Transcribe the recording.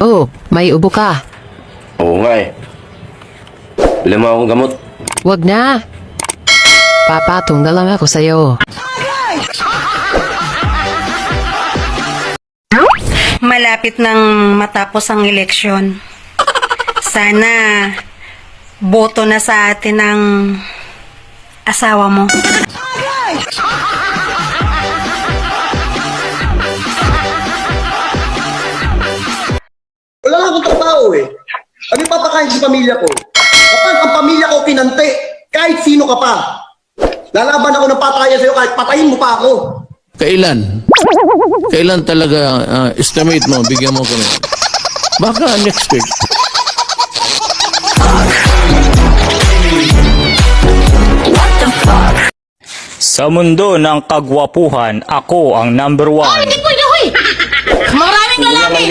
Oh, may ubo ka. Oo nga eh. Bilang mo akong gamot. Wag na. Papatong na lang ako sa'yo. Malapit nang matapos ang eleksyon. Sana boto na sa atin ang asawa mo. Wala nga akong trabaho eh. Ano yung papakain sa pamilya ko? Kapag ang pamilya ko kinante, kahit sino ka pa, lalaban ako ng patayan sa'yo kahit patayin mo pa ako. Kailan? Kailan talaga estimate mo, bigyan mo kami? Baka next week. Sa mundo ng kagwapuhan, ako ang number one. Maraming lalaki!